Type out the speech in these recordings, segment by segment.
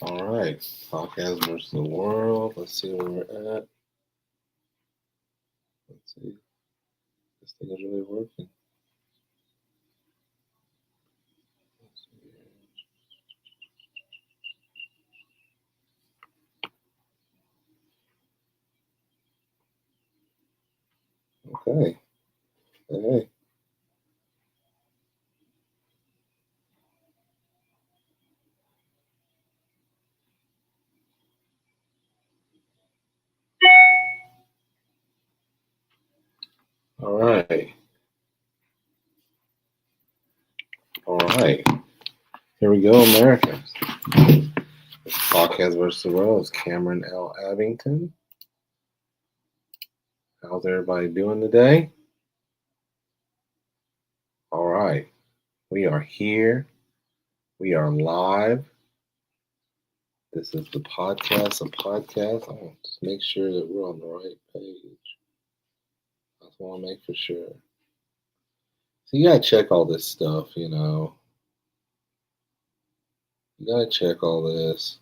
All right, podcast versus the world. Let's see where we're at. Let's see. This thing is really working. Let's see. Okay. Hey. All right. All right. Here we go, America. This podcast versus the world is Cameron L. Abington. How's everybody doing today? All right. We are here. We are live. This is the podcast. A podcast. I want to just make sure that we're on the right page. I just want to make for sure. So you gotta check all this stuff. You gotta check all this.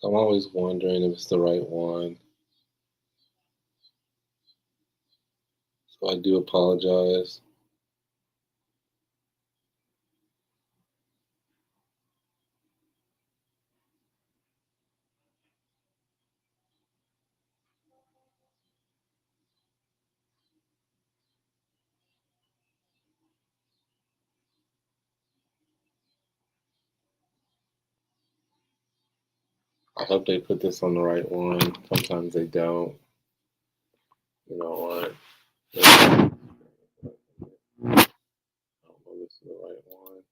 I'm always wondering if it's the right one. So I do apologize. I hope they put this on the right one. Sometimes they don't. You know what? I don't know if this is the right one.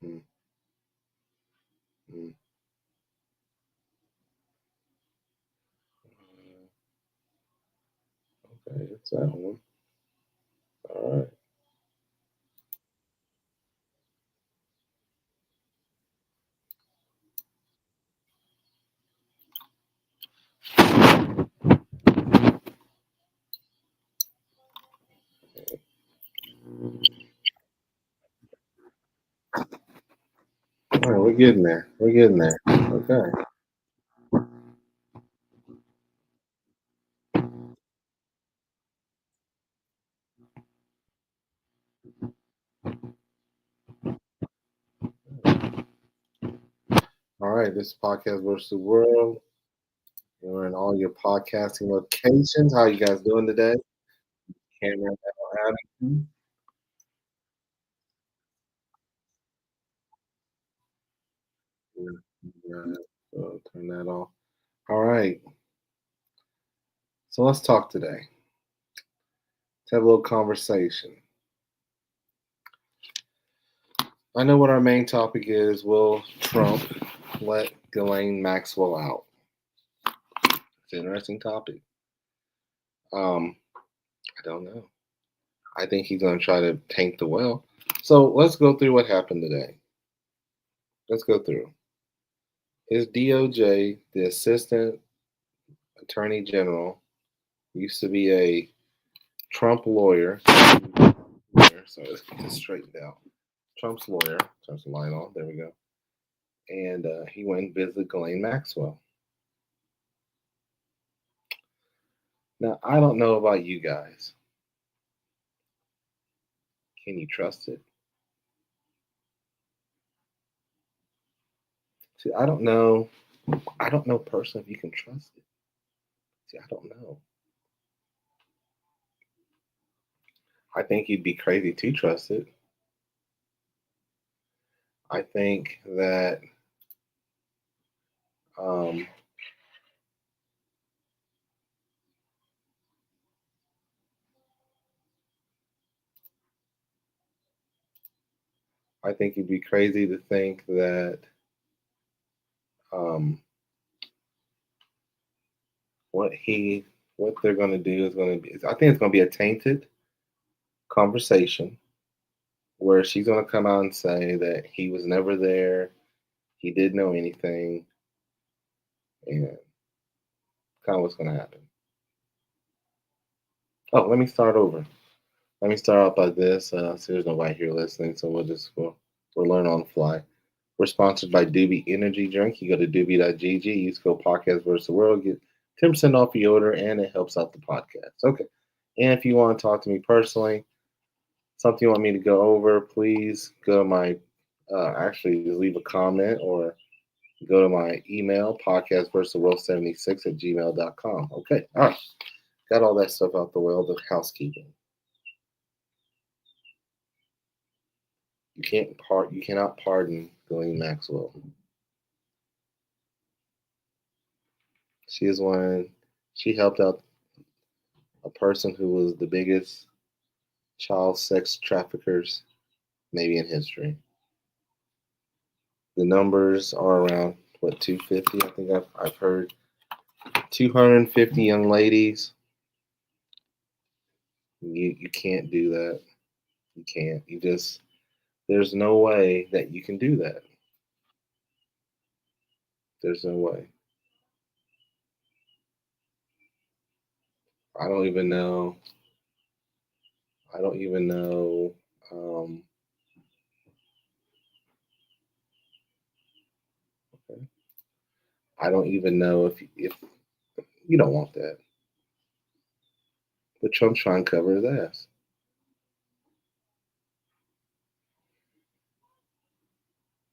Hmm, hmm. Okay, it's that one. All right. All right, we're getting there. We're getting there. Okay. All right. This is podcast versus the world. We're in all your podcasting locations. How are you guys doing today? Cameron L. Abington. Yeah, so turn that off. All right. So let's talk today. Let's have a little conversation. I know what our main topic is. Will Trump let Ghislaine Maxwell out? It's an interesting topic. I don't know. I think he's going to try to tank the well. So let's go through what happened today. Let's go through. His DOJ, the Assistant Attorney General, used to be a Trump lawyer. So let's get this straightened out. Trump's lawyer. Turns the light on. There we go. And he went and visited Ghislaine Maxwell. Now, I don't know about you guys. Can you trust it? See, I don't know. I don't know personally if you can trust it. See, I don't know. I think you'd be crazy to trust it. I think that um, I think you'd be crazy to think that um, what he what they're going to do is going to be, I think it's going to be a tainted conversation where she's going to come out and say that he was never there, he didn't know anything, and kind of what's going to happen. Oh, let me start over. Let me start off by this. So there's nobody here listening, so we'll learn on the fly. We're sponsored by Doobie Energy Drink. You go to doobie.gg, use code podcast versus the world, get 10% off your order, and it helps out the podcast. Okay. And if you want to talk to me personally, something you want me to go over, please go to my, actually, just leave a comment or go to my email, podcastversustheworld76 at gmail.com. Okay. All right. Got all that stuff out the way, all the housekeeping. You cannot pardon Ghislaine Maxwell. She is one. She helped out a person who was the biggest child sex traffickers maybe in history. The numbers are around what 250. I think I've heard 250 young ladies. You can't do that. You can't. You just there's no way that you can do that. There's no way. I don't even know. I don't even know. Um, I don't even know if you don't want that. But Trump's trying to cover his ass.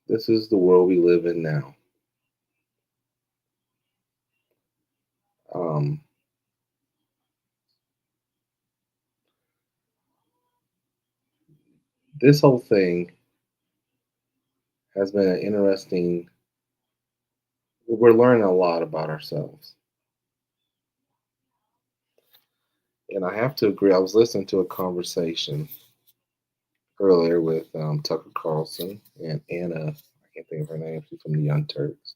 This is the world we live in now. Um, this whole thing has been an interesting. We're learning a lot about ourselves, and I have to agree. I was listening to a conversation earlier with Tucker Carlson and Anna. I can't think of her name. She's from the Young Turks,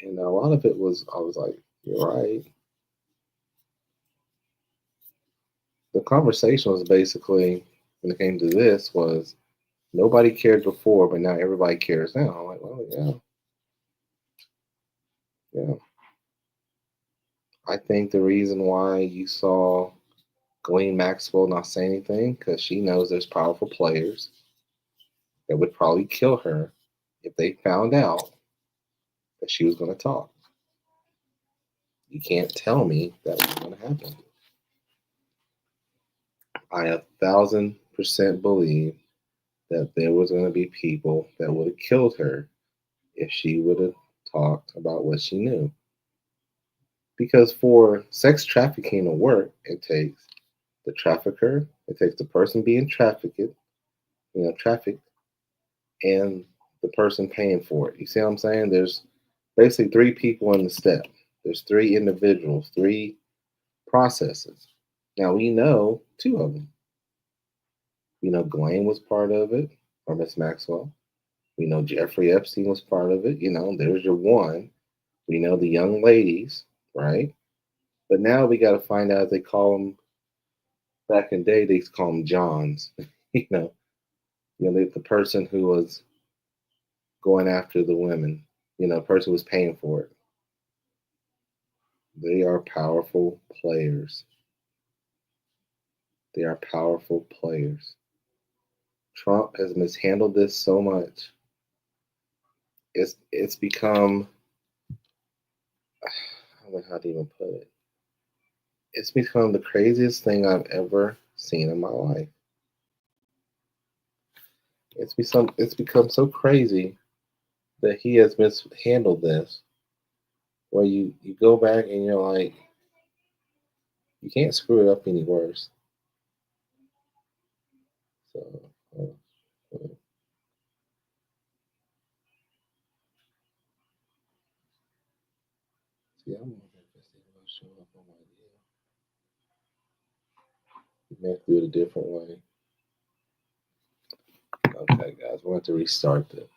and a lot of it was. I was like, "You're right." The conversation was basically, when it came to this, was nobody cared before, but now everybody cares now. I'm like, well, yeah, yeah. I think the reason why you saw Ghislaine Maxwell not say anything because she knows there's powerful players that would probably kill her if they found out that she was going to talk. You can't tell me that was going to happen. I 1,000% believe that there was going to be people that would have killed her if she would have talked about what she knew. Because for sex trafficking to work, it takes the trafficker, it takes the person being trafficked, and the person paying for it. You see what I'm saying? There's basically three people in the step. There's three individuals, three processes. Now we know two of them. We know Ghislaine was part of it, or Miss Maxwell. We know Jeffrey Epstein was part of it. There's your one. We know the young ladies, right? But now we got to find out. They call them back in the day. They call them Johns. you know, the person who was going after the women. The person who was paying for it. They are powerful players. They are powerful players. Trump has mishandled this so much. It's become, I don't know how to even put it. It's become the craziest thing I've ever seen in my life. It's become so crazy that he has mishandled this. Where you go back and you're like, you can't screw it up any worse. So, uh, see, I'm more interested about showing up on my deal. You may have to do it a different way. Okay, guys, we're going to restart this.